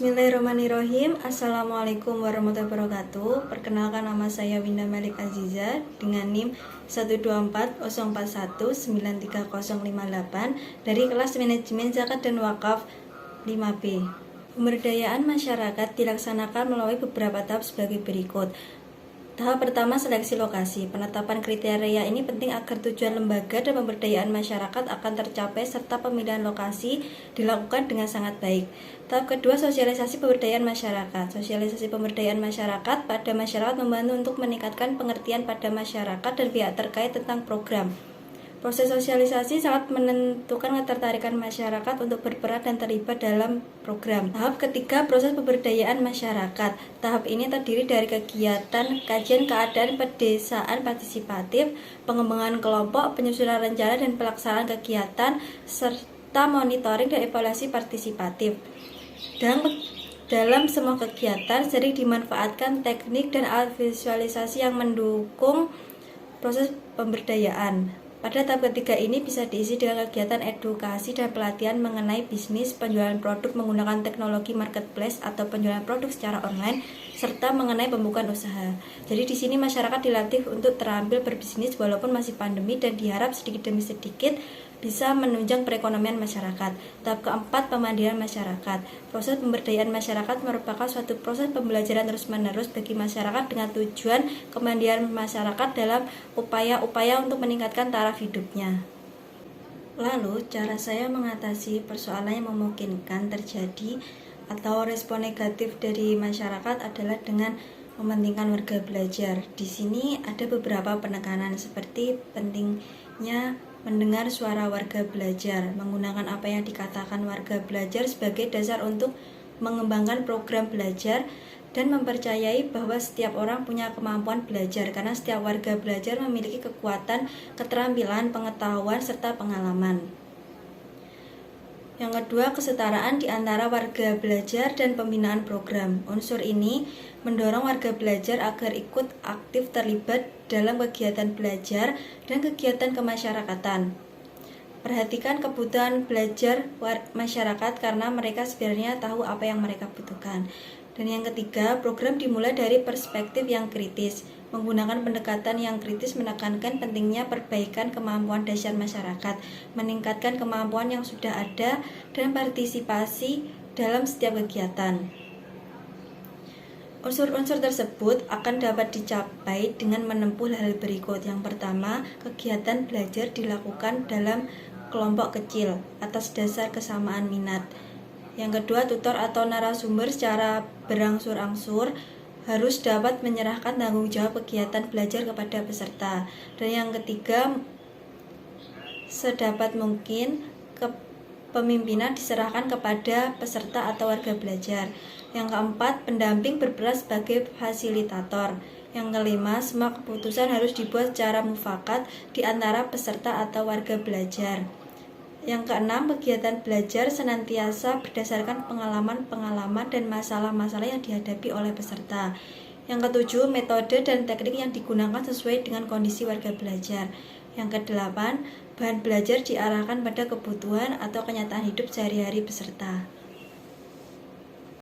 Bismillahirrahmanirrahim. Assalamualaikum warahmatullahi wabarakatuh. Perkenalkan, nama saya Winda Malik Aziza dengan NIM 12404193058 dari kelas Manajemen Zakat dan Wakaf 5B. Pemberdayaan masyarakat dilaksanakan melalui beberapa tahap sebagai berikut. Tahap pertama, seleksi lokasi. Penetapan kriteria ini penting agar tujuan lembaga dan pemberdayaan masyarakat akan tercapai serta pemilihan lokasi dilakukan dengan sangat baik. Tahap kedua, sosialisasi pemberdayaan masyarakat. Sosialisasi pemberdayaan masyarakat pada masyarakat membantu untuk meningkatkan pengertian pada masyarakat dan pihak terkait tentang program. Proses sosialisasi sangat menentukan ketertarikan masyarakat untuk berperan dan terlibat dalam program. Tahap ketiga, proses pemberdayaan masyarakat. Tahap ini terdiri dari kegiatan kajian keadaan pedesaan partisipatif, pengembangan kelompok, penyusunan rencana dan pelaksanaan kegiatan, serta monitoring dan evaluasi partisipatif. Dalam semua kegiatan sering dimanfaatkan teknik dan alat visualisasi yang mendukung proses pemberdayaan. Pada tahap ketiga ini bisa diisi dengan kegiatan edukasi dan pelatihan mengenai bisnis, penjualan produk menggunakan teknologi marketplace atau penjualan produk secara online, serta mengenai pembukaan usaha. Jadi di sini masyarakat dilatih untuk terampil berbisnis walaupun masih pandemi dan diharap sedikit demi sedikit bisa menunjang perekonomian masyarakat. Tahap keempat, pemandirian masyarakat. Proses pemberdayaan masyarakat merupakan suatu proses pembelajaran terus-menerus bagi masyarakat dengan tujuan kemandirian masyarakat dalam upaya-upaya untuk meningkatkan taraf hidupnya. Lalu, cara saya mengatasi persoalan yang memungkinkan terjadi atau respon negatif dari masyarakat adalah dengan mementingkan warga belajar. Di sini ada beberapa penekanan seperti pentingnya mendengar suara warga belajar, menggunakan apa yang dikatakan warga belajar sebagai dasar untuk mengembangkan program belajar, dan mempercayai bahwa setiap orang punya kemampuan belajar karena setiap warga belajar memiliki kekuatan, keterampilan, pengetahuan, serta pengalaman. Yang kedua, kesetaraan di antara warga belajar dan pembinaan program. Unsur ini mendorong warga belajar agar ikut aktif terlibat dalam kegiatan belajar dan kegiatan kemasyarakatan. Perhatikan kebutuhan belajar masyarakat karena mereka sebenarnya tahu apa yang mereka butuhkan. Dan yang ketiga, program dimulai dari perspektif yang kritis. Menggunakan pendekatan yang kritis menekankan pentingnya perbaikan kemampuan dasar masyarakat, meningkatkan kemampuan yang sudah ada, dan partisipasi dalam setiap kegiatan. Unsur-unsur tersebut akan dapat dicapai dengan menempuh hal berikut. Yang pertama, kegiatan belajar dilakukan dalam kelompok kecil atas dasar kesamaan minat. Yang kedua, tutor atau narasumber secara berangsur-angsur harus dapat menyerahkan tanggung jawab kegiatan belajar kepada peserta. Dan yang ketiga, sedapat mungkin kepemimpinan diserahkan kepada peserta atau warga belajar. Yang keempat, pendamping berperan sebagai fasilitator. Yang kelima, semua keputusan harus dibuat secara mufakat di antara peserta atau warga belajar. Yang keenam, kegiatan belajar senantiasa berdasarkan pengalaman-pengalaman dan masalah-masalah yang dihadapi oleh peserta. Yang ketujuh, metode dan teknik yang digunakan sesuai dengan kondisi warga belajar. Yang kedelapan, bahan belajar diarahkan pada kebutuhan atau kenyataan hidup sehari-hari peserta.